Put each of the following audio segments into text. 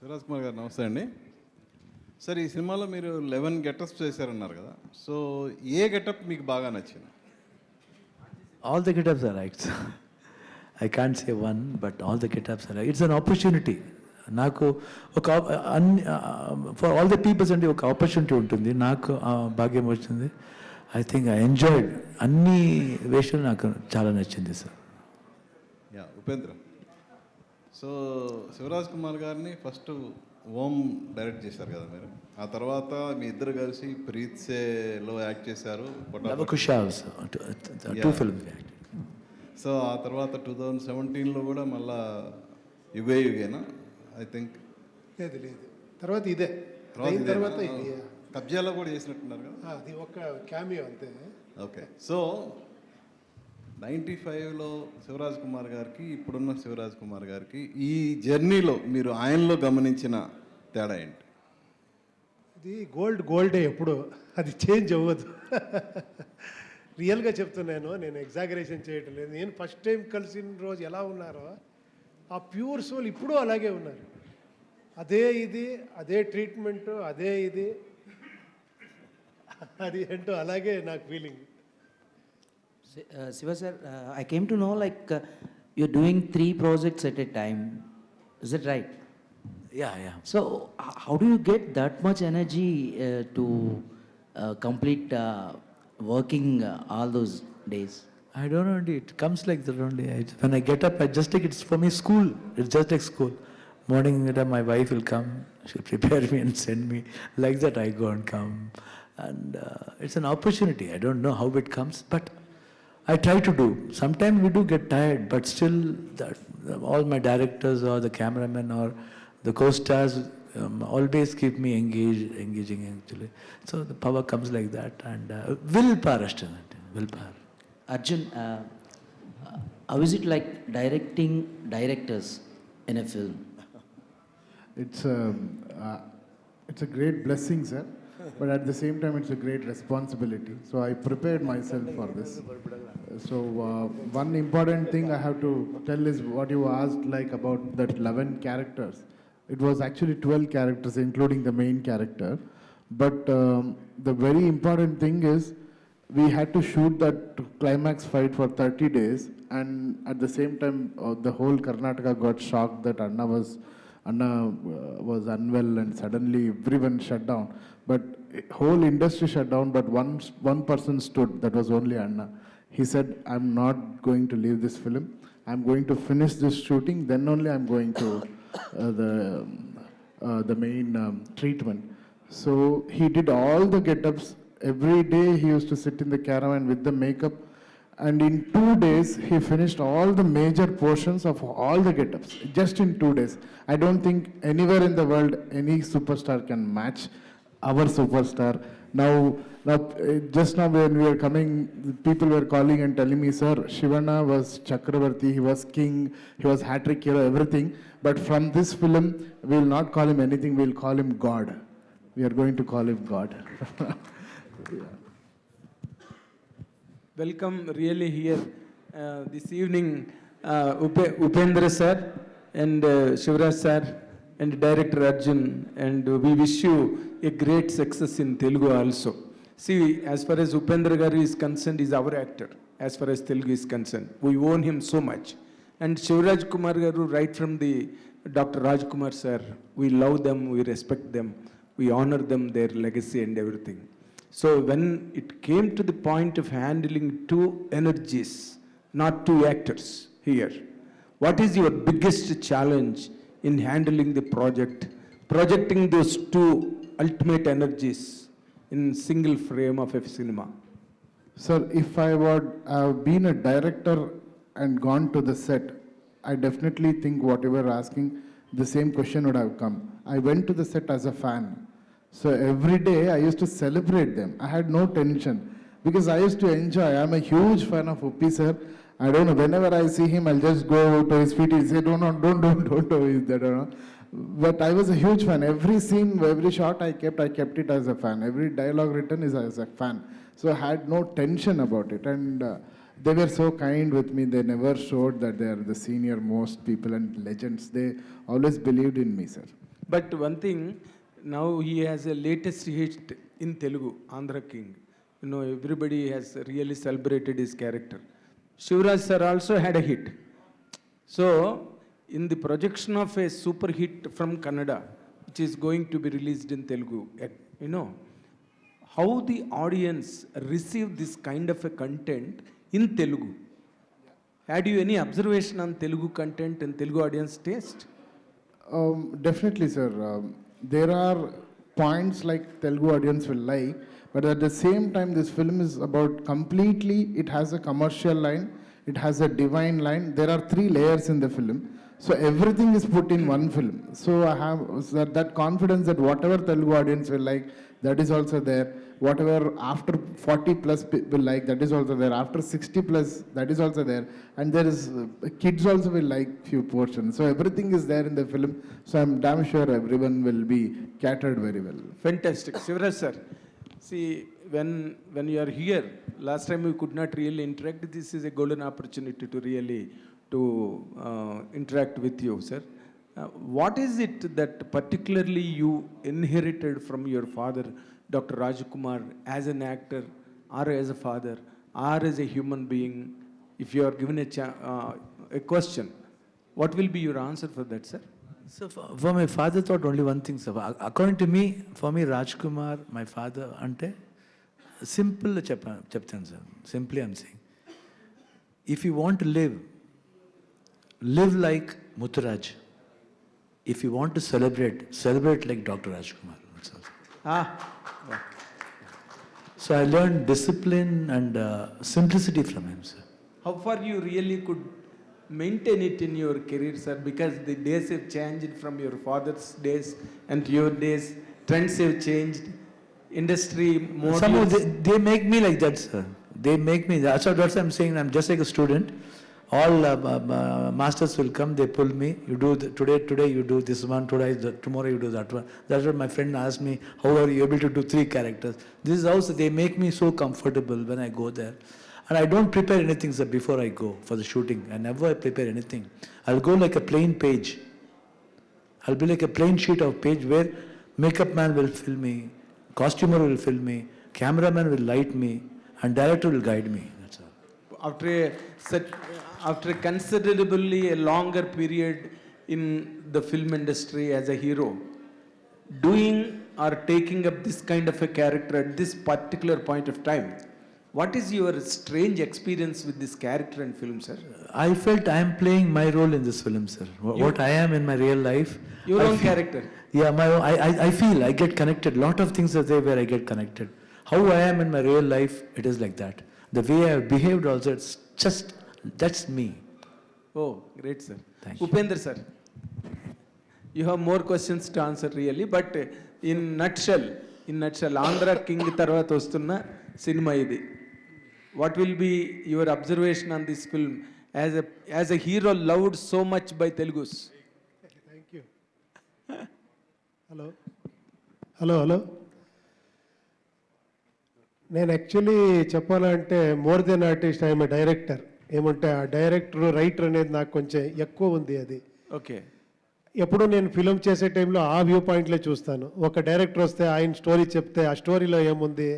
శివరాజ్ కుమార్ గారు నమస్తే అండి. సార్, ఈ సినిమాలో మీరు 11 గెటప్స్ చేశారన్నారు కదా, సో ఏ గెటప్ మీకు బాగా నచ్చింది? All the get-ups I liked. I can't say one, but all the get-ups I like. It's an opportunity. నాకు ఒక అన్ని ఫర్ ఆల్ ద పీపుల్స్ అంటే ఒక ఆపర్చునిటీ ఉంటుంది. నాకు భాగ్యం వచ్చింది. I think I enjoyed. అన్ని వేషాలు నాకు చాలా నచ్చింది sir. Yeah, Upendra. So Shivaraj Kumar గారిని ఫస్ట్ ఓం డైరెక్ట్ చేశారు కదా మీరు, ఆ తర్వాత మీ ఇద్దరు కలిసి ప్రీత్ సేలో యాక్ట్ చేశారు. సో ఆ తర్వాత 2017లో కూడా మళ్ళా యుగే యుగేనా ఐ థింక్. లేదు తర్వాత ఇదే తర్వాత ఇది కబ్జాలో కూడా చేసినట్టున్నారు కదా, అది ఒక క్యామియో అంతే. ఓకే. సో 95లో శివరాజ్ కుమార్ గారికి ఇప్పుడున్న శివరాజ్ కుమార్ గారికి ఈ జర్నీలో మీరు ఆయనలో గమనించిన తేడా ఏంటి? ఇది గోల్డే ఎప్పుడు, అది చేంజ్ అవ్వదు. రియల్గా చెప్తున్నాను, నేను ఎగ్జాగరేషన్ చేయటం లేదు. నేను ఫస్ట్ టైం కలిసిన రోజు ఎలా ఉన్నారో ఆ ప్యూర్ సోల్ ఇప్పుడు అలాగే ఉన్నారు. అదే ట్రీట్మెంట్, ఇది అది ఏంటో అలాగే నాకు feeling. Siva sir, I came to know you're doing 3 projects at a time. Is that right? Yeah. So how do you get that much energy to complete working all those days? I don't know, it comes like that only. When I get up, I just take it's for me school. It's just like school. Morning, my wife will come, she'll prepare me and send me. Like that, I go and come. And it's an opportunity. I don't know how it comes, but I try to do. Sometimes we do get tired, but still, all my directors or the cameramen or the co-stars always keep me engaging actually. So the power comes like that, and willpower. Arjun, how is it like directing directors in a film? It's a great blessing, sir, but at the same time it's a great responsibility. So I prepared myself for this. So one important thing I have to tell is what you asked, like about that 11 characters. It was actually 12 characters including the main character, but the very important thing is we had to shoot that climax fight for 30 days, and at the same time the whole Karnataka got shocked that Anna was unwell, and suddenly everyone shut down. But whole industry shut down, but one person stood, that was only Anna. He said, I'm not going to leave this film. I'm going to finish this shooting, then only I'm going to the main treatment. So he did all the get-ups. Every day he used to sit in the caravan with the makeup, and in 2 days he finished all the major portions of all the get-ups, just in 2 days. I don't think anywhere in the world any superstar can match our superstar. Now, just now when we were coming, people were calling and telling me, sir, Shivana was Chakravarti, he was king, he was hat-trick hero, everything. But from this film, we will not call him anything, we will call him God. We are going to call him God. Yeah. Welcome really here this evening, Upendra sir and Shivraj sir and director Arjun, and we wish you a great success in Telugu also. See, as far as Upendra garu is concerned, is our actor as far as Telugu is concerned. We own him so much. And Shivraj Kumar garu, right from the Dr. Rajkumar sir, we love them, we respect them, we honor them, their legacy and everything. So when it came to the point of handling 2 energies, not 2 actors here, what is your biggest challenge in handling the project, projecting those 2 ultimate energies in single frame of a cinema? Sir, if I would have been a director and gone to the set, I definitely think whatever you're asking, the same question would have come. I went to the set as a fan. So every day I used to celebrate them. I had no tension because I used to enjoy. I'm a huge fan of Uppi sir. I don't know, whenever I see him, I'll just go to his feet. He'll say, don't do that. But I was a huge fan. Every scene, every shot I kept it as a fan. Every dialogue written is as a fan. So I had no tension about it. And they were so kind with me. They never showed that they are the senior most people and legends. They always believed in me, sir. But one thing, now he has a latest hit in Telugu, Andhra King. You know, everybody has really celebrated his character. Shivraj sir also had a hit. So, in the projection of a super hit from Kannada, which is going to be released in Telugu, you know, how the audience receive this kind of a content in Telugu? Had you any observation on Telugu content and Telugu audience taste? Definitely, sir. There are points like Telugu audience will like, but at the same time, this film is about completely, it has a commercial line, it has a divine line. There are 3 layers in the film. So everything is put in one film. So I have that confidence that whatever Telugu audience will like, that is also there. Whatever after 40 plus will like, that is also there. After 60 plus, that is also there. And there is kids also will like few portions. So everything is there in the film. So I'm damn sure everyone will be catered very well. Fantastic. Shivraj sir, see, when you are here, last time we could not really interact. This is a golden opportunity to really interact with you, sir. What is it that particularly you inherited from your father, Dr. Rajkumar, as an actor, or as a father, or as a human being? If you are given a question, what will be your answer for that, sir? So for my father thought only one thing, sir. According to me, for me, Rajkumar, my father, ante simple చెప్తాను sir. Simply I'm saying, if you want to live like Mutturaj. If you want to celebrate like Dr. Rajkumar. Ah, So I learned discipline and simplicity from him, sir. how far you really could maintain it in your career, sir? Because the days have changed from your father's days and your days. Trends have changed. Industry more. Somehow they make me like that, sir. They make me. That's what I'm saying. I'm just like a student. All masters will come, they pull me. You do today you do this one, tomorrow you do that one. That's what my friend asked me. How are you able to do 3 characters? This is how they make me so comfortable when I go there. And I don't prepare anything, sir, before I go for the shooting. I never prepare anything. I'll go like a plain page. I'll be like a plain sheet of page where makeup man will film me, costumer will film me, cameraman will light me, and director will guide me. That's all. After a considerably a longer period in the film industry as a hero, doing or taking up this kind of a character at this particular point of time, what is your strange experience with this character in film, sir? I felt I am playing my role in this film, sir. What I am in my real life. Your I own feel- character. Yeah, I feel I get connected. Lot of things are there where I get connected. How I am in my real life, it is like that. The way I have behaved also, it's just, that's me. Oh, great, sir. Thank you. Upendra, sir. You have more questions to answer really, but in nutshell, Andhra King tarvata vastunna cinema idi. What will be your observation on this film as a hero loved so much by Telugus? Thank you. Hello నేను actually చెప్పాలంటే more than artist I'm a director. ఏమంటే ఆ director writer అనేది నాకు కొంచెం ఎక్కువ ఉంది. అది Okay. ఎప్పుడు నేను ఫిలిం చేసే టైంలో ఆ వ్యూ పాయింట్లే చూస్తాను. ఒక డైరెక్టర్ వస్తే ఆయన స్టోరీ చెప్తే ఆ స్టోరీలో ఏముంది,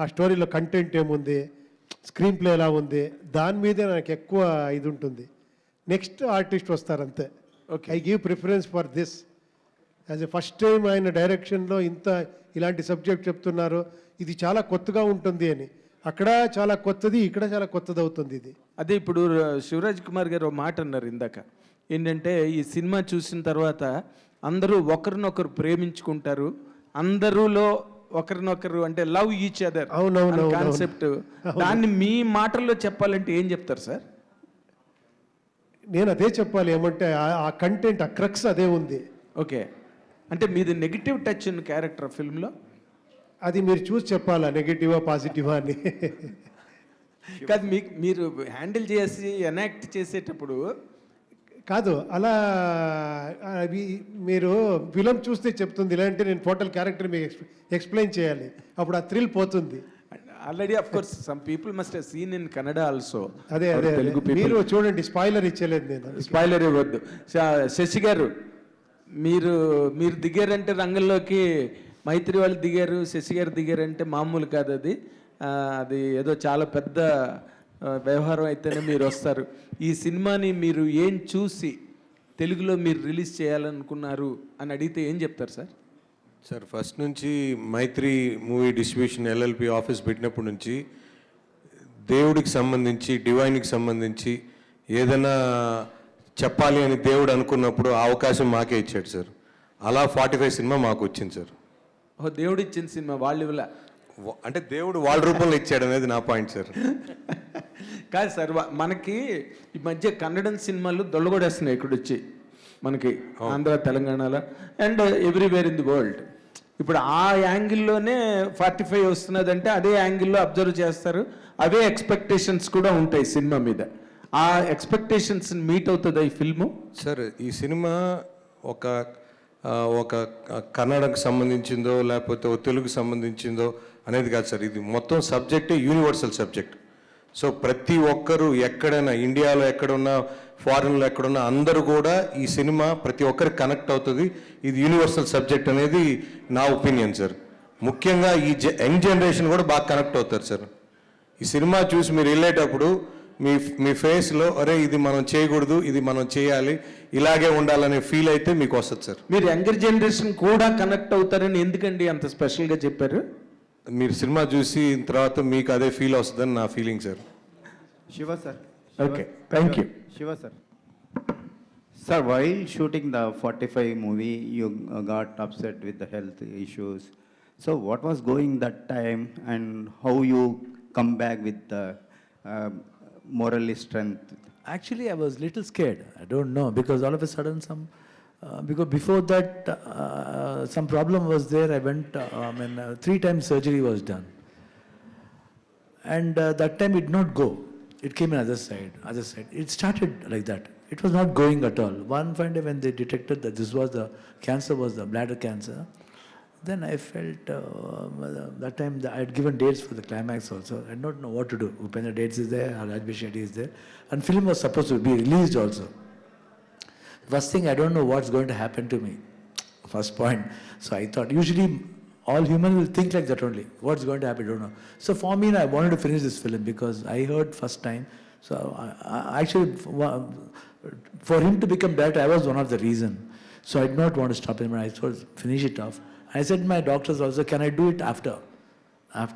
ఆ స్టోరీలో కంటెంట్ ఏముంది, స్క్రీన్ ప్లే ఎలా ఉంది, దాని మీదే నాకు ఎక్కువ ఇది ఉంటుంది. నెక్స్ట్ ఆర్టిస్ట్ వస్తారు అంతే. Okay. I give preference for this. As a first time ఆయన డైరెక్షన్లో ఇలాంటి సబ్జెక్ట్ చెప్తున్నారు, ఇది చాలా కొత్తగా ఉంటుంది అని. అక్కడ చాలా కొత్తది, ఇక్కడ చాలా కొత్తది అవుతుంది ఇది. అదే ఇప్పుడు శివరాజ్ కుమార్ గారు ఒక మాట అన్నారు ఇందాక, ఏంటంటే ఈ సినిమా చూసిన తర్వాత అందరూ ఒకరినొకరు ప్రేమించుకుంటారు, అందరూలో ఒకరినొకరు అంటే లవ్ ఈచ్ అదర్ అవునవును కాన్సెప్ట్. దాన్ని మీ మాటల్లో చెప్పాలంటే ఏం చెప్తారు సార్? నేను అదే చెప్పాలి. ఏమంటే ఆ కంటెంట్, ఆ క్రక్స్ అదే ఉంది. ఓకే, అంటే మీది నెగిటివ్ టచ్ ఉన్న క్యారెక్టర్ ఫిల్మ్లో, అది మీరు చూసి చెప్పాలా నెగిటివా పాజిటివా అని. కాదు మీరు హ్యాండిల్ చేసి ఎనాక్ట్ చేసేటప్పుడు కాదు అలా అవి మీరు ఫిలం చూస్తే చెప్తుంది. ఇలాంటి నేను టోటల్ క్యారెక్టర్ మీకు ఎక్స్ప్లెయిన్ చేయాలి, అప్పుడు ఆ థ్రిల్ పోతుంది. Already of course some people must have seen in Kannada also. అదే తెలుగు మీరు చూడండి, స్పాయిలర్ ఇచ్చలేదు నేను. స్పాయిలర్ ఇవ్వద్దు. శశి గారు, మీరు మీరు దిగారంటే రంగంలోకి మైత్రి వాళ్ళు దిగారు, శశి గారు దిగారంటే మామూలు కాదు అది. అది ఏదో చాలా పెద్ద వ్యవహారం అయితేనే మీరు వస్తారు. ఈ సినిమాని మీరు ఏం చూసి తెలుగులో మీరు రిలీజ్ చేయాలనుకున్నారు అని అడిగితే ఏం చెప్తారు సార్? సార్ ఫస్ట్ నుంచి మైత్రి మూవీ డిస్ట్రిబ్యూషన్ ఎల్ఎల్పి ఆఫీస్ పెట్టినప్పటి నుంచి దేవుడికి సంబంధించి డివైన్కి సంబంధించి ఏదైనా చెప్పాలి అని దేవుడు అనుకున్నప్పుడు ఆ అవకాశం మాకే ఇచ్చాడు సార్. అలా 45 సినిమా మాకు వచ్చింది సార్. ఓ దేవుడు ఇచ్చిన సినిమా వాళ్ళు ఇవ్వలే. అంటే దేవుడు వాళ్ళ రూపంలో ఇచ్చాడు అనేది నా పాయింట్ సార్. కాదు సార్, మనకి ఈ మధ్య కన్నడం సినిమాలు దొల్లగొడేస్తున్నాయి ఇక్కడ వచ్చి మనకి ఆంధ్ర తెలంగాణలో and everywhere in the world. ఇప్పుడు ఆ యాంగిల్లోనే 45 వస్తున్నదంటే అదే యాంగిల్లో అబ్జర్వ్ చేస్తారు, అవే ఎక్స్పెక్టేషన్స్ కూడా ఉంటాయి సినిమా మీద. ఆ ఎక్స్పెక్టేషన్స్ మీట్ అవుతుంది ఈ ఫిల్ము. సార్ ఈ సినిమా ఒక కన్నడకు సంబంధించిందో లేకపోతే తెలుగుకు సంబంధించిందో అనేది కాదు సార్. ఇది మొత్తం సబ్జెక్టే యూనివర్సల్ సబ్జెక్ట్. సో ప్రతి ఒక్కరు ఎక్కడైనా ఇండియాలో ఎక్కడున్నా ఫారిన్లో ఎక్కడున్నా అందరూ కూడా ఈ సినిమా ప్రతి ఒక్కరికి కనెక్ట్ అవుతుంది. ఇది యూనివర్సల్ సబ్జెక్ట్ అనేది నా ఒపీనియన్ సార్. ముఖ్యంగా ఈ యంగ్ జనరేషన్ కూడా బాగా కనెక్ట్ అవుతారు సార్. ఈ సినిమా చూసి మీరు వెళ్ళేటప్పుడు మీ ఫేస్లో అరే ఇది మనం చేయకూడదు, ఇది మనం చేయాలి, ఇలాగే ఉండాలనే ఫీల్ అయితే మీకు వస్తుంది సార్. మీరు యంగర్ జనరేషన్ కూడా కనెక్ట్ అవుతారని ఎందుకండి అంత స్పెషల్గా చెప్పారు? మీరు సినిమా చూసి తర్వాత మీకు అదే ఫీల్ వస్తుందని నా feeling sir. Shiva sir. Okay, thank you. Shiva sir. Sir, while shooting the 45 movie, you got upset with the health issues. So what was going that time and how you come back with the morally strength? Actually, I was little scared. I don't know, because all of a sudden because before that some problem was there. I went, 3 times surgery was done. And that time it did not go. It came in other side. It started like that. It was not going at all. One fine day when they detected that this was the cancer, was the bladder cancer, then I felt, that time I had given dates for the climax also. I did not know what to do. Upendra dates is there, Rajbir Shetty is there. And film was supposed to be released also. First thing, I don't know what's going to happen to me. First point. So I thought, usually all humans will think like that only. What's going to happen, I don't know. So for me, I wanted to finish this film because I heard first time. So I actually, for him to become director, I was one of the reason. So I did not want to stop him, and I thought, finish it off. I said to my doctors also, can I do it after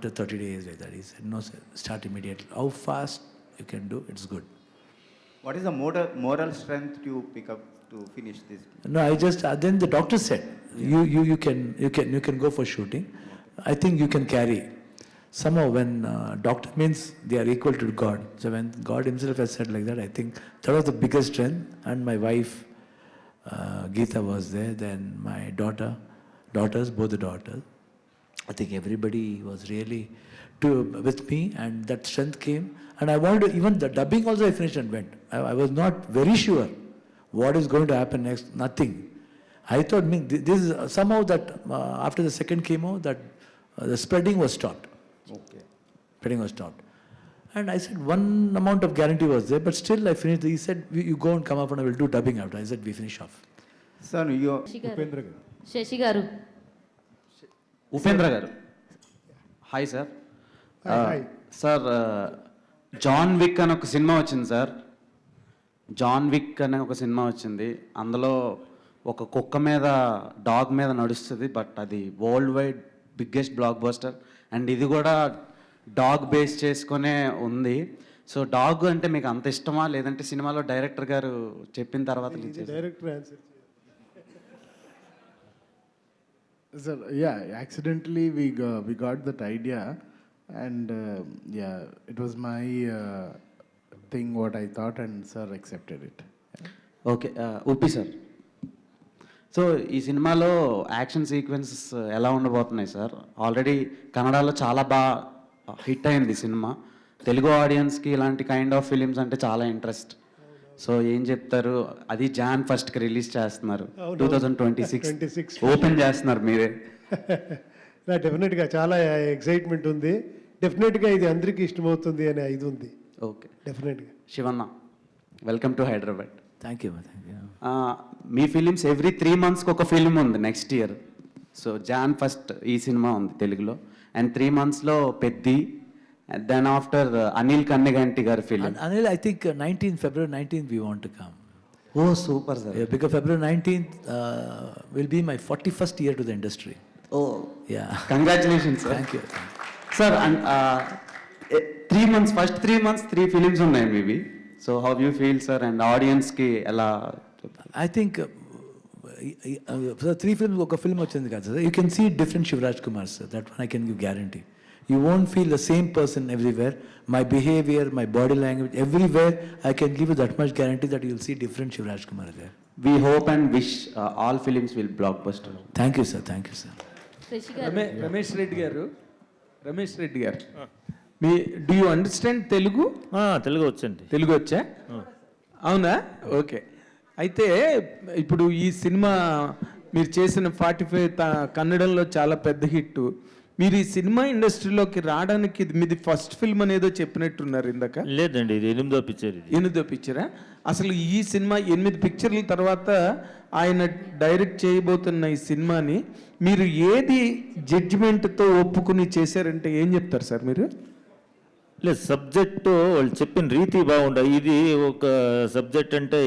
30 days like that? He said, no sir, start immediately. How fast you can do, it's good. What is the moral strength you pick up to finish this? No, I just, then the doctor said, you can go for shooting. I think you can carry. Somehow when doctor means they are equal to God. So when God himself has said like that, I think that was the biggest strength. And my wife, Geeta was there, then my daughters, both the daughters. I think everybody was really with me, and that strength came. And I wanted to, even the dubbing also I finished and went. I was not very sure what is going to happen next, nothing. I thought, this is somehow that after the second chemo, that the spreading was stopped. Okay. Spreading was stopped. And I said, one amount of guarantee was there, but still I finished. He said, you go and come up and I will do dubbing after. I said, we finish off. Sir, you Sashi గారు. ఉపేంద్ర గారు, hi sir. Hi. Sir, John Wick అని ఒక cinema వచ్చింది sir. John విక్ అనే ఒక cinema వచ్చింది. అందులో ఒక కుక్క మీద, డాగ్ మీద నడుస్తుంది. బట్ అది world wide biggest block buster. And ఇది కూడా డాగ్ బేస్ చేసుకునే ఉంది. సో డాగ్ అంటే మీకు అంత ఇష్టమా, లేదంటే సినిమాలో డైరెక్టర్ గారు చెప్పిన తర్వాత director answer. Sir, yeah, accidentally we got that idea, and yeah, it was my thing what I thought, and sir accepted it. Okay. Uppi sir, so ఈ సినిమాలో యాక్షన్ సీక్వెన్సెస్ ఎలా ఉండబోతున్నాయి సార్? ఆల్రెడీ కన్నడలో చాలా బాగా హిట్ అయింది సినిమా. తెలుగు ఆడియన్స్కి ఇలాంటి కైండ్ ఆఫ్ ఫిలిమ్స్ అంటే చాలా ఇంట్రెస్ట్. సో ఏం చెప్తారు? అది Jan 1st రిలీజ్ చేస్తున్నారు, 2026 ఓపెన్ చేస్తున్నారు మీరే. డెఫినెట్గా చాలా ఎక్సైట్మెంట్ ఉంది. డెఫినెట్గా ఇది అందరికీ ఇష్టమవుతుంది అనే ఇది ఉంది. ఓకే, డెఫినెట్గా. Shivanna, welcome to Hyderabad. Thank you. మీ ఫిలిమ్స్ ఎవ్రీ 3 monthsకి ఒక ఫిలిం ఉంది next year. So Jan 1st ఈ సినిమా ఉంది తెలుగులో, అండ్ 3 monthsలో పెద్ది, దెన్ ఆఫ్టర్ అనిల్ కన్నెగంటి గారి film. Anil, I think February 19th we want to come. Oh super sir. Yeah, because February 19th will be my 41st year to the industry. ఓ Yeah. Congratulations sir. Thank you. Sir, and 3 months, first 3 months 3 films ఉన్నాయి మీవి. So how you feel sir, and ఆడియన్స్కి ఎలా? I think 3 films, ఒక film వచ్చింది కదా sir. You can see different Shivraj Kumar sir. That one I can give guarantee. You won't feel the same person everywhere. My behavior, my body language, everywhere I can give you that much guarantee that you'll see different Shivraj Kumar there. We hope and wish all films will blockbuster. Thank you sir. Thank you sir. Sashi గారు రమేష్ రెడ్డి గారు, మీ do you understand Telugu? Telugu వచ్చండి. తెలుగు వచ్చా? అవునా? Okay. అయితే ఇప్పుడు ఈ cinema మీరు చేసిన 45 కన్నడంలో చాలా పెద్ద హిట్. మీరు ఈ సినిమా ఇండస్ట్రీలోకి రావడానికి ఇది మీది ఫస్ట్ ఫిల్మ్ అనేదో చెప్పినట్టున్నారు ఇందాక. లేదండి, ఇది 8వ పిక్చర్. 8వ పిక్చరా? అసలు ఈ సినిమా 8 పిక్చర్ల తర్వాత ఆయన డైరెక్ట్ చేయబోతున్న ఈ సినిమాని మీరు ఏది జడ్జిమెంట్తో ఒప్పుకుని చేశారంటే ఏం చెప్తారు సార్ మీరు? లేదు, సబ్జెక్టు వాళ్ళు చెప్పిన రీతి బాగుండ. ఇది ఒక సబ్జెక్ట్ అంటే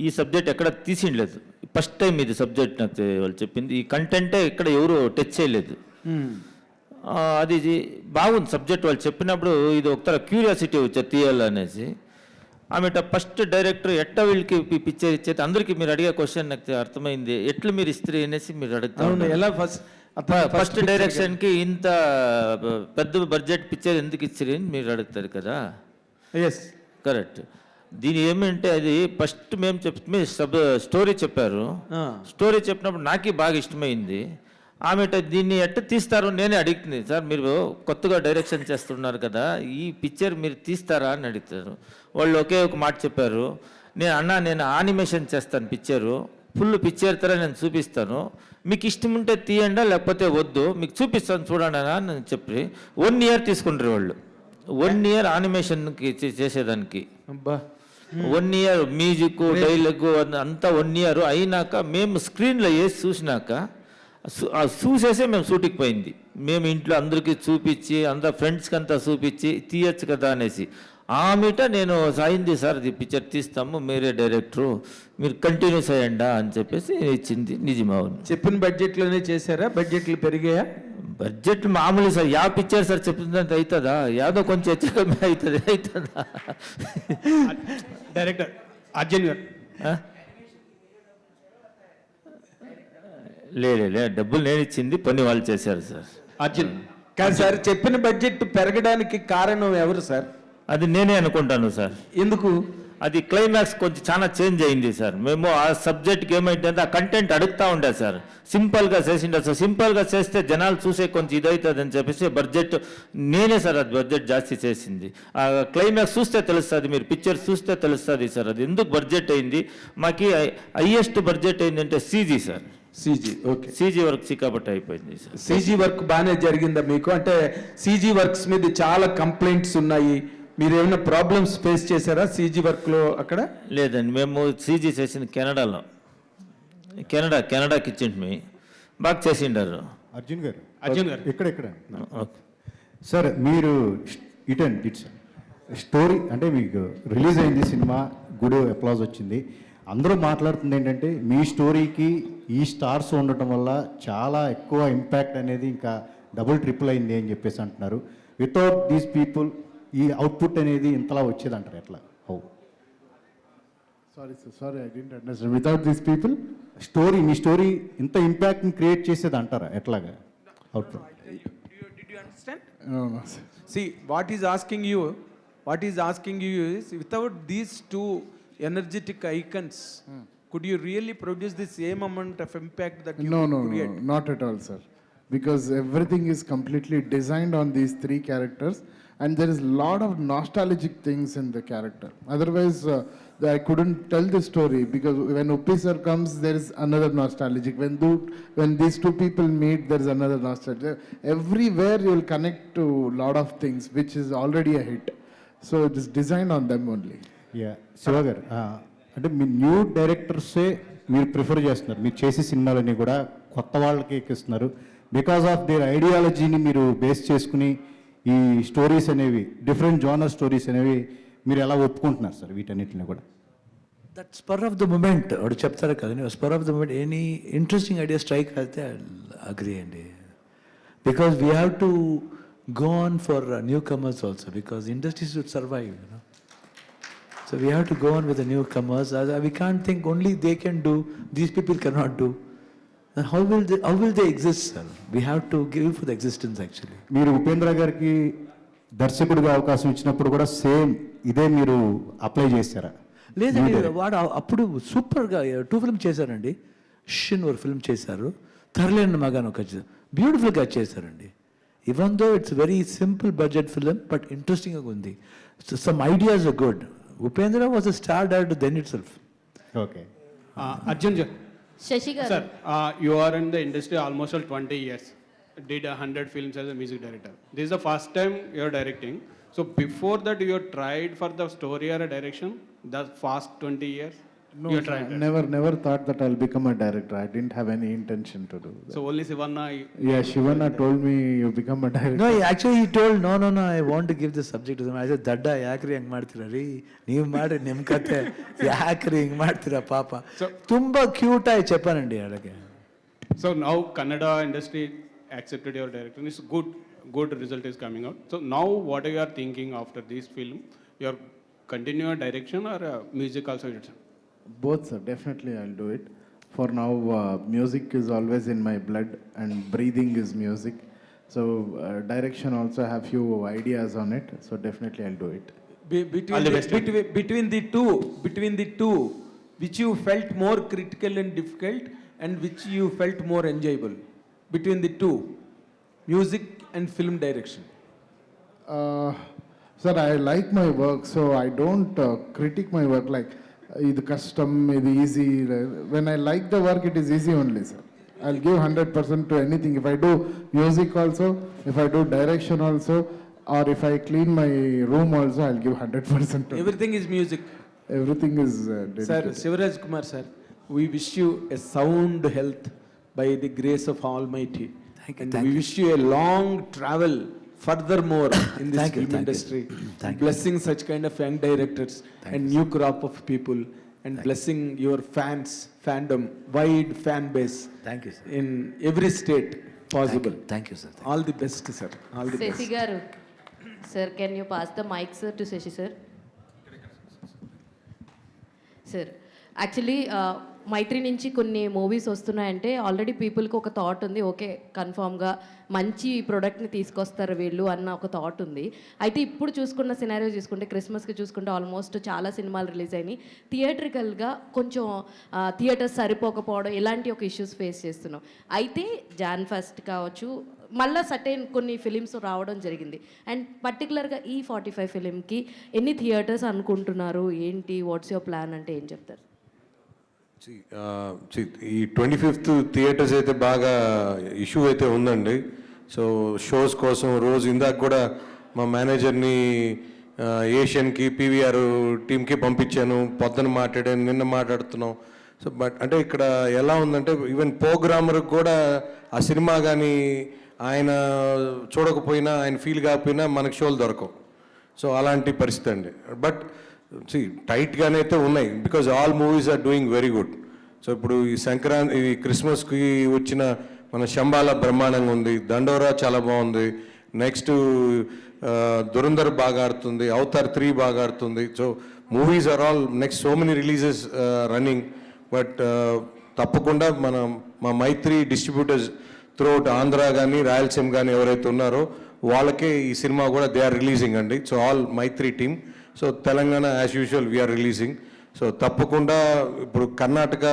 ఈ సబ్జెక్ట్ ఎక్కడ తీసిండలేదు. ఫస్ట్ టైం ఇది సబ్జెక్ట్ నాకు వాళ్ళు చెప్పింది. ఈ కంటెంటే ఇక్కడ ఎవరు టచ్ చేయలేదు. అది బాగుంది సబ్జెక్ట్. వాళ్ళు చెప్పినప్పుడు ఇది ఒక క్యూరియాసిటీ వచ్చా తీయాలనేసి. ఆమె ఫస్ట్ డైరెక్టర్ ఎట్ట వీళ్ళకి పిక్చర్ ఇచ్చేది అందరికీ మీరు అడిగే క్వశ్చన్ నాకు అర్థమైంది. ఎట్లా మీరు ఇస్త్రీ అనేసి మీరు అడుగుతారు. ఎలా ఫస్ట్ డైరెక్షన్కి ఇంత పెద్ద బడ్జెట్ పిక్చర్ ఎందుకు ఇచ్చారు అని మీరు అడుగుతారు కదా. Yes, correct. దీని ఏమంటే అది ఫస్ట్ మేము స్టోరీ చెప్పారు. స్టోరీ చెప్పినప్పుడు నాకే బాగా ఇష్టమైంది. ఆమె దీన్ని ఎట్ట తీస్తారు నేనే అడుగుతుంది. సార్ మీరు కొత్తగా డైరెక్షన్ చేస్తున్నారు కదా, ఈ పిక్చర్ మీరు తీస్తారా అని అడుగుతారు. వాళ్ళు ఒకే ఒక మాట చెప్పారు, నేను యానిమేషన్ చేస్తాను పిక్చరు, ఫుల్ పిక్చర్ తర నేను చూపిస్తాను, మీకు ఇష్టం ఉంటే తీయండా లేకపోతే వద్దు, మీకు చూపిస్తాను చూడండి అని చెప్పి 1 year తీసుకుంటారు వాళ్ళు. 1 year యానిమేషన్కి చేసేదానికి. 1 year మ్యూజిక్ డైలాగ్ అంతా 1 year అయినాక మేము స్క్రీన్లో వేసి చూసినాక చూసేసే మేము షూటింగ్కి పోయింది. మేము ఇంట్లో అందరికీ చూపించి అందరు ఫ్రెండ్స్కి అంతా చూపించి తీయచ్చు కదా అనేసి. ఆమెట నేను సాయింది సార్ ఇది పిక్చర్ తీస్తాము, మీరే డైరెక్టరు, మీరు కంటిన్యూస్ అయ్యండా అని చెప్పేసి ఇచ్చింది. నిజమవును. చెప్పిన బడ్జెట్లోనే చేశారా? బడ్జెట్లు పెరిగాయా? బడ్జెట్ మామూలు సార్. యా పిక్చర్ సార్ చెప్తుందంటే అవుతుందా? యాదో కొంచెం హెచ్చరిక అవుతుందా? డైరెక్టర్ అర్జున్ గారు లే డబ్బులు నేను ఇచ్చింది, పని వాళ్ళు చేశారు సార్. అర్జున్ కాదు సార్, చెప్పిన బడ్జెట్ పెరగడానికి కారణం ఎవరు సార్? అది నేనే అనుకుంటాను సార్. ఎందుకు? అది క్లైమాక్స్ కొంచెం చాలా చేంజ్ అయింది సార్. మేము ఆ సబ్జెక్ట్కి ఏమైందంటే ఆ కంటెంట్ అడుగుతూ ఉండే సార్. సింపుల్గా చేసిండే సార్. సింపుల్గా చేస్తే జనాలు చూసే కొంచెం ఇదవుతుంది అని చెప్పేసి బడ్జెట్ నేనే సార్ అది బడ్జెట్ జాస్తి చేసింది. ఆ క్లైమాక్స్ చూస్తే తెలుస్తుంది, మీరు పిక్చర్ చూస్తే తెలుస్తుంది సార్ అది ఎందుకు బడ్జెట్ అయింది. మాకు హైయెస్ట్ బడ్జెట్ అయిందంటే CG sir. CG. Okay, CG work కాబట్టి అయిపోయింది సార్. సీజీ వర్క్ బాగానే జరిగిందా మీకు? అంటే సీజీ వర్క్స్ మీద చాలా కంప్లైంట్స్ ఉన్నాయి. మీరు ఏమైనా ప్రాబ్లమ్స్ ఫేస్ చేశారా సీజీ వర్క్లో అక్కడ? లేదండి, మేము సీజీ చేసింది కెనడాలో. కెనడాకి ఇచ్చింది బాగా చేసిండారు. అర్జున్ గారు ఇక్కడ ఓకే సార్, మీరు ఇట్స్ స్టోరీ అంటే మీకు రిలీజ్ అయింది సినిమా, గుడ్ అప్లాజ్ వచ్చింది. అందరూ మాట్లాడుతుంది ఏంటంటే మీ స్టోరీకి ఈ స్టార్స్ ఉండటం వల్ల చాలా ఎక్కువ ఇంపాక్ట్ అనేది ఇంకా డబుల్ ట్రిపుల్ అయింది అని చెప్పేసి అంటున్నారు. వితౌట్ దీస్ పీపుల్ ఈ అవుట్పుట్ అనేది ఇంతలా వచ్చేది అంటారు ఎట్లా? How? Sorry I didn't understand. Without these people me story ఇంత ఇంపాక్ట్ని క్రియేట్ చేసేది అంటారా ఎట్లాగా output? Did you understand? No, sir. See, what is asking you is, without these two energetic icons, could you really produce the same amount of impact that you create? No, not at all, sir. Because everything is completely designed on these 3 characters, and there is a lot of nostalgic things in the character. Otherwise, I couldn't tell the story, because when Uppi sir comes, there is another nostalgic. When these 2 people meet, there is another nostalgic. Everywhere you will connect to a lot of things, which is already a hit. So it is designed on them only. Shiva గారు, అంటే మీ new డైరెక్టర్సే మీరు prefer చేస్తున్నారు, మీరు చేసే సినిమాలన్నీ కూడా కొత్త వాళ్ళకి ఎక్కిస్తున్నారు. బికాస్ ఆఫ్ దేర్ ఐడియాలజీని మీరు బేస్ చేసుకుని ఈ స్టోరీస్ అనేవి, డిఫరెంట్ జోనర్ స్టోరీస్ అనేవి మీరు ఎలా ఒప్పుకుంటున్నారు సార్ వీటన్నిటిని కూడా? That spur of the moment వాడు చెప్తారు కదండి, spur of the moment any interesting idea strike అయితే అగ్రీ అండి. Because we have to go on for newcomers also, because industry should survive, you know. So we have to go on with the newcomers. We can't think only they can do, these people cannot do. Then how will they exist, sir? We have to give for the existence actually. మీరు ఉపేంద్ర గారికి దర్శకుడిగా అవకాశం ఇచ్చినప్పుడు కూడా same ఇదే మీరు apply చేశారా? లేదండి, వాడు అప్పుడు సూపర్గా 2 ఫిల్మ్ చేశారండి. షిన్ ఒక ఫిల్మ్ చేశారు, తరలేని మగాన్ ఒక బ్యూటిఫుల్గా చేశారండి. Even though it's very simple budget film, but ఇంట్రెస్టింగ్గా ఉంది. Some ideas are good. Upendra was a star director then itself. Okay. Arjun ji. Shashi garu. Sir, you are in the industry almost 20 years. Did 100 films as a music director. This is the first time you are directing. So before that you tried for the story or a direction? The past 20 years? No, you sir, tried. never thought that I'll become a director. I didn't have any intention to do that. So only Sivanna. Yeah, Shivana told me you become a director. No, actually he told, no, I want to give this subject to them. I said, Dadda, yakri hang ಮಾಡ್ತೀರಾ ರೀ, ನೀವು ಮಾಡಿ ನಿಮ್ಮ ಕತೆ ಯಾಕ್ರಿ ಹಿಂಗೆ ಮಾಡ್ತೀರಾ ಪಾಪ. ತುಂಬ ಕ್ಯೂಟ್ ಆಗಿ చెప్పానండి అలాగే. So now Kannada industry accepted your direction. It's good result is coming out. So now what you are thinking after this film? You are continue your direction or music also? Both, sir. Definitely, I'll do it. For now, music is always in my blood, and breathing is music. So, direction also have few ideas on it. So, definitely, I'll do it. Between the two, which you felt more critical and difficult, and which you felt more enjoyable? Between the two, music and film direction. Sir, I like my work, so I don't critique my work like. This custom, this easy. When I like the work, it is easy only, sir. I'll give 100% to anything. If I do music also, if I do direction also, or if I clean my room also, I'll give 100% to Everything is music. Everything is dedicated. Sir, Shivaraj Kumar sir, we wish you a sound health by the grace of Almighty. Thank we wish you a long travel furthermore in this film industry. Blessing such kind of young directors and new crop of people, and blessing your fandom, wide fan base. Thank you, sir. In every state possible. Thank you, sir. All the best, sir. All the best. Shashi garu. Sir, can you pass the mic, sir, to Shashi, sir? Sir, actually, మైత్రి నుంచి కొన్ని movies వస్తున్నాయంటే already పీపుల్కి ఒక thought ఉంది, okay కన్ఫామ్గా మంచి ప్రోడక్ట్ని తీసుకొస్తారు వీళ్ళు అన్న ఒక థాట్ ఉంది. అయితే ఇప్పుడు చూసుకున్న సినారియో చూసుకుంటే క్రిస్మస్కి చూసుకుంటే ఆల్మోస్ట్ చాలా సినిమాలు రిలీజ్ అయినాయి. థియేట్రికల్గా కొంచెం థియేటర్స్ సరిపోకపోవడం ఇలాంటి ఒక ఇష్యూస్ ఫేస్ చేస్తున్నాం. అయితే జాన్ ఫస్ట్ కావచ్చు, మళ్ళీ సర్టెన్ కొన్ని ఫిలిమ్స్ రావడం జరిగింది. అండ్ పర్టికులర్గా ఈ 45 ఫిలింకి ఎన్ని థియేటర్స్ అనుకుంటున్నారు, ఏంటి, వాట్స్ యువర్ ప్లాన్ అంటే ఏం చెప్తారు? ఈ 25th థియేటర్స్ అయితే బాగా ఇష్యూ అయితే ఉందండి. సో షోస్ కోసం రోజు ఇందాక కూడా మా మేనేజర్ని ఏషియన్కి పీవీఆర్ టీంకి పంపించాను, పొద్దున మాట్లాడాను, నిన్న మాట్లాడుతున్నాం. సో బట్ అంటే ఇక్కడ ఎలా ఉందంటే ఈవెన్ ప్రోగ్రామర్కి కూడా ఆ సినిమా కానీ ఆయన చూడకపోయినా, ఆయన ఫీల్ కాకపోయినా మనకు షోలు దొరకవు. సో అలాంటి పరిస్థితి అండి. బట్ టైట్గానే అయితే ఉన్నాయి, because all movies are doing very good. So ఇప్పుడు ఈ సంక్రాంతి, ఈ క్రిస్మస్కి వచ్చిన మన శంబాల బ్రహ్మాండంగా ఉంది, దండోరా చాలా బాగుంది, నెక్స్ట్ దురంధర్ బాగా ఆడుతుంది, అవతార్ 3 బాగా ఆడుతుంది. So movies are all next so many releases running. But తప్పకుండా మా మైత్రి డిస్ట్రిబ్యూటర్స్ త్రూఅవుట్ ఆంధ్ర కానీ రాయలసీమ కానీ ఎవరైతే ఉన్నారో వాళ్ళకే ఈ సినిమా కూడా దే ఆర్ రిలీజింగ్ అండి. So all Mythri team. So Telangana as usual we are releasing. So తప్పకుండా ఇప్పుడు కర్ణాటక,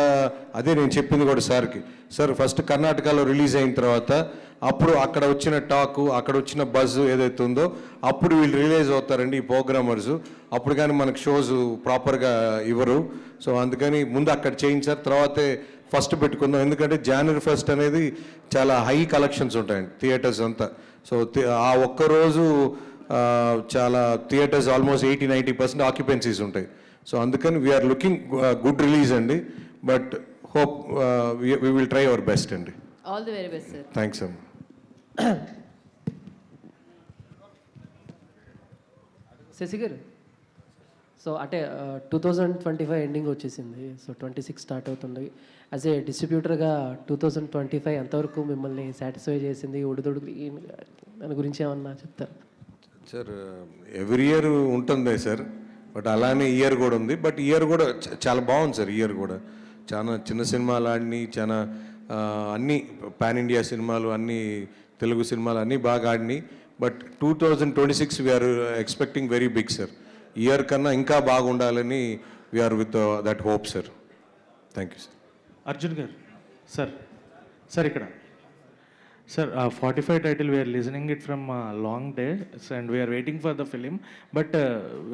అదే నేను చెప్పింది కూడా సార్కి, సార్ ఫస్ట్ కర్ణాటకలో రిలీజ్ అయిన తర్వాత అప్పుడు అక్కడ వచ్చిన టాకు, అక్కడ వచ్చిన బజ్ ఏదైతే ఉందో అప్పుడు వీళ్ళు రిలీజ్ అవుతారండి ఈ ప్రోగ్రామర్స్. అప్పుడు కానీ మనకు షోస్ ప్రాపర్గా ఇవ్వరు. సో అందుకని ముందు అక్కడ చేయించారు, తర్వాతే ఫస్ట్ పెట్టుకుందాం. ఎందుకంటే January 1st అనేది చాలా హై కలెక్షన్స్ ఉంటాయండి థియేటర్స్ అంతా. సో ఆ ఒక్కరోజు చాలా థియేటర్స్ ఆల్మోస్ట్ 80-90% ఆక్యుపెన్సీస్ ఉంటాయి. సో అందుకని వీఆర్ లుకింగ్ గుడ్ రిలీజ్ అండి, but hope we will try our best అండి. All the very best sir. Thanks అమ్మ. శశి గారు, సో అంటే 2025 ఎండింగ్ వచ్చేసింది, సో 26 స్టార్ట్ అవుతుంది. యాజ్ ఏ డిస్ట్రిబ్యూటర్గా 2025 ఎంతవరకు మిమ్మల్ని సాటిస్ఫై చేసింది? ఒడిదొడుగులు దాని గురించి ఏమన్నా చెప్తారు సార్? ఎవ్రీ ఇయర్ ఉంటుంది సార్, బట్ అలానే ఇయర్ కూడా ఉంది. బట్ ఇయర్ కూడా చాలా బాగుంది సార్. ఇయర్ కూడా చాలా చిన్న సినిమాలు ఆడిని, చాలా అన్నీ పాన్ ఇండియా సినిమాలు, అన్నీ తెలుగు సినిమాలు అన్నీ బాగా ఆడినాయి. But 2026 we are expecting very big sir. Year కన్నా ఇంకా బాగుండాలని we are with that hope sir. Thank you sir. Arjun గారు, సార్ ఇక్కడ sir 45 title we are listening it from long days and we are waiting for the film. But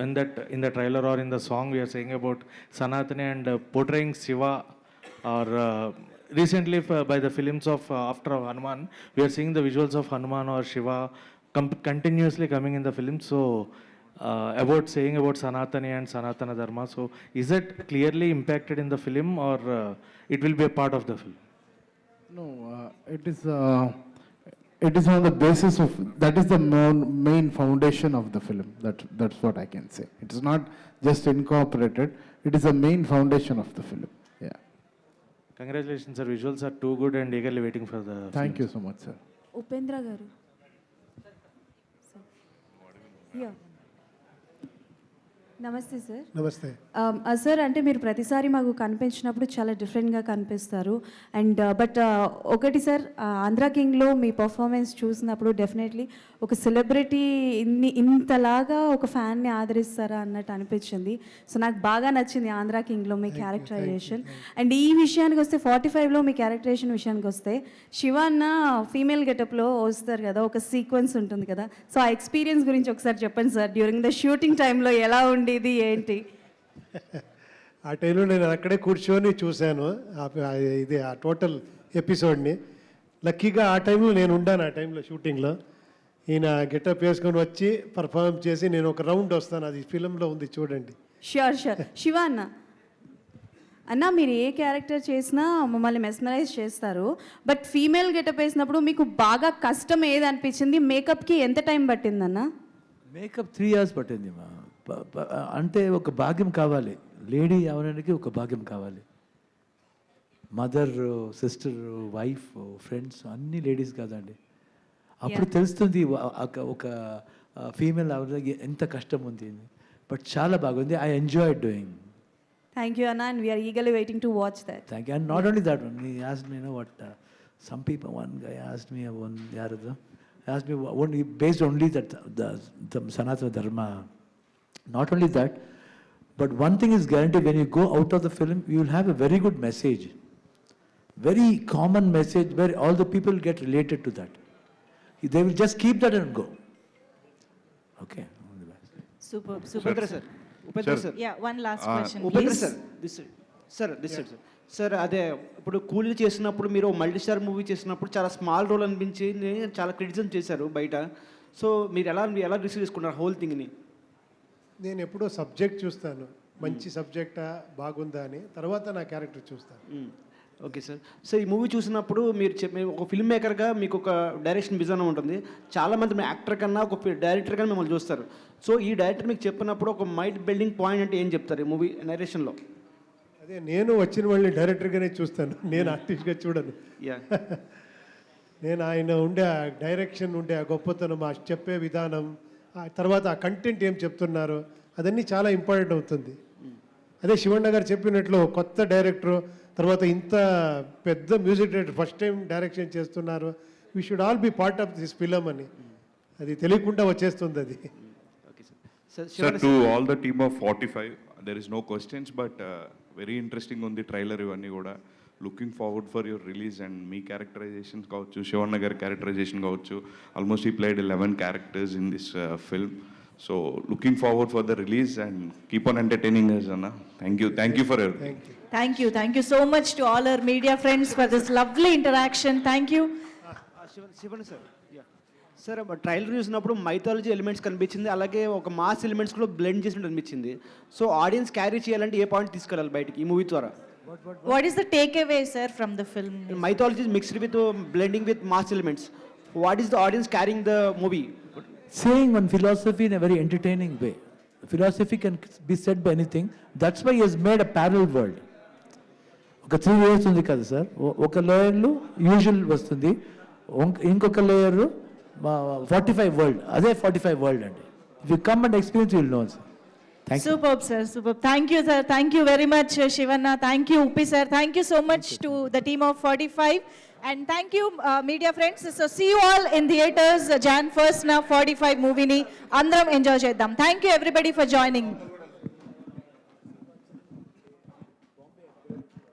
when that in the trailer or in the song we are saying about Sanatani and portraying Shiva or recently by the films of after Hanuman, we are seeing the visuals of Hanuman or Shiva continuously coming in the film. So about saying about Sanatani and Sanatana Dharma, so is it clearly impacted in the film or it will be a part of the film? No, it is on the basis of, that is the main foundation of the film. That's what I can say. It is not just incorporated, it is the main foundation of the film. Yeah. Congratulations sir, visuals are too good and eagerly waiting for the Thank you so much sir. Upendra గారు. నమస్తే sir. నమస్తే sir, అంటే మీరు ప్రతిసారి మాకు కనిపించినప్పుడు చాలా డిఫరెంట్గా కనిపిస్తారు. అండ్ బట్ ఒకటి సార్, ఆంధ్రా కింగ్లో మీ పర్ఫార్మెన్స్ చూసినప్పుడు డెఫినెట్లీ ఒక సెలబ్రిటీ ఇంతలాగా ఒక ఫ్యాన్ని ఆదరిస్తారా అన్నట్టు అనిపించింది. సో నాకు బాగా నచ్చింది ఆంధ్రా కింగ్లో మీ క్యారెక్టరైజేషన్. అండ్ ఈ విషయానికి వస్తే 45లో మీ క్యారెక్టరైజేషన్ విషయానికి వస్తే, శివ అన్న ఫీమేల్ గెటప్లో వస్తారు కదా, ఒక సీక్వెన్స్ ఉంటుంది కదా. సో ఆ ఎక్స్పీరియన్స్ గురించి ఒకసారి చెప్పండి సార్. డ్యూరింగ్ ద షూటింగ్ టైంలో ఎలా ఉండేది ఏంటి? ఆ టైంలో నేను అక్కడే కూర్చొని చూశాను ఇది ఆ టోటల్ ఎపిసోడ్ని. లక్కీగా ఆ టైంలో నేను ఉండాను. ఆ టైంలో షూటింగ్లో ఈయన గెటప్ వేసుకొని వచ్చి పర్ఫార్మ్ చేసి నేను ఒక రౌండ్ వస్తాను. అది ఫిలంలో ఉంది, చూడండి. ష్యూర్. శివ అన్న మీరు ఏ క్యారెక్టర్ చేసినా మమ్మల్ని మెస్మరైజ్ చేస్తారు. బట్ ఫీమేల్ గెటప్ వేసినప్పుడు మీకు బాగా కష్టం ఏది అనిపించింది? మేకప్కి ఎంత టైం పట్టిందన్న? మేకప్ 3 years పట్టింది. అంటే ఒక భాగ్యం కావాలి, లేడీ అవడానికి ఒక భాగ్యం కావాలి. మదర్, సిస్టర్, వైఫ్, ఫ్రెండ్స్ అన్నీ లేడీస్ కాదండి. అప్పుడు తెలుస్తుంది ఒక ఫీమేల్ అవడానికి ఎంత కష్టం ఉంది. బట్ చాలా బాగుంది. I enjoy doing. Thank you, Anna, and we are eagerly waiting to watch that. Thank you. And not only that one, he asked me, you know what, some people, one guy asked me, asked me based only that the Sanatana Dharma. Not only that, but one thing is guaranteed, when you go out of the film, you will have a very good message. Very common message where all the people get related to that. They will just keep that and go. Okay. Super. Upendra sir. Upendra sir. Yeah, one last question, Upendra please. sir. This sir. Sir అదే ఇప్పుడు కూలీ చేసినప్పుడు మీరు multi star movie చేసినప్పుడు చాలా small role అనిపించి చాలా criticism చేశారు బయట. సో మీరు ఎలా రిసీవ్ చేసుకున్నారు హోల్ థింగ్ని? నేను ఎప్పుడో సబ్జెక్ట్ చూస్తాను, మంచి సబ్జెక్టా బాగుందా అని, తర్వాత నా క్యారెక్టర్ చూస్తాను. Okay sir. సో ఈ మూవీ చూసినప్పుడు మీరు ఒక ఫిల్మ్ మేకర్గా మీకు ఒక డైరెక్షన్ విజన్ ఉంటుంది. చాలామంది యాక్టర్ కన్నా ఒక డైరెక్టర్ కన్నా మిమ్మల్ని చూస్తారు. సో ఈ డైరెక్టర్ మీకు చెప్పినప్పుడు ఒక మైండ్ బిల్డింగ్ పాయింట్ అంటే ఏం చెప్తారు ఈ మూవీ నరేషన్లో? అదే నేను వచ్చిన వాళ్ళని డైరెక్టర్గానే చూస్తాను, నేను ఆర్టిస్ట్గా చూడను. నేను ఆయన ఉండే డైరెక్షన్ ఉండే ఆ గొప్పతనం, ఆ చెప్పే విధానం, తర్వాత ఆ కంటెంట్ ఏం చెప్తున్నారు, అదన్నీ చాలా ఇంపార్టెంట్ అవుతుంది. అదే శివಣ್ణ గారు చెప్పినట్లు కొత్త డైరెక్టర్, తర్వాత ఇంత పెద్ద music director first time direction చేస్తున్నారు, we should all be part of this film అని అది తెలియకుండా వచ్చేస్తుంది అది. Sir, to all the team of 45, there is no questions, but very interesting on the trailer ఇవన్నీ కూడా. Looking forward for your release and me characterisations కావచ్చు, శివಣ್ణ గారి characterisation కావచ్చు. ఆల్మోస్ట్ ఈ played 11 characters in this film. So looking forward for the release and keep on entertaining us, Anna. Thank you for everything. Thank you so much to all our media friends for this lovely interaction. Thank you. Shivan sir. Sir trailer చూసినప్పుడు mythology elements కనిపించింది, అలాగే ఒక mass elements కూడా blend చేసినట్టు అనిపించింది. So audience carry చేయాలంటే ఏ point తీసుకెళ్ళాలి బయటికి ఈ మూవీ ద్వారా? What is the takeaway, sir, from the film? Mythology is mixed with blending with mass elements. What is the audience carrying the movie? Saying one philosophy in a very entertaining way. Philosophy can be said by anything. That's why he has made a parallel world. ఒక 3 layers ఉంది కదా sir, ఒక లేయర్లో usual వస్తుంది, ఇంకొక layer 45 world, అదే 45 world అండి. If you come and experience will know sir. Thank you. Superb, sir. Superb. Thank you, sir. Thank you very much, Shivanna. Thank you, Uppi, sir. Thank you so much to the team of 45. And thank you, media friends. So see you all in theaters, Jan 1st na 45 movie ni andram enjoy cheddam. Thank you everybody for joining.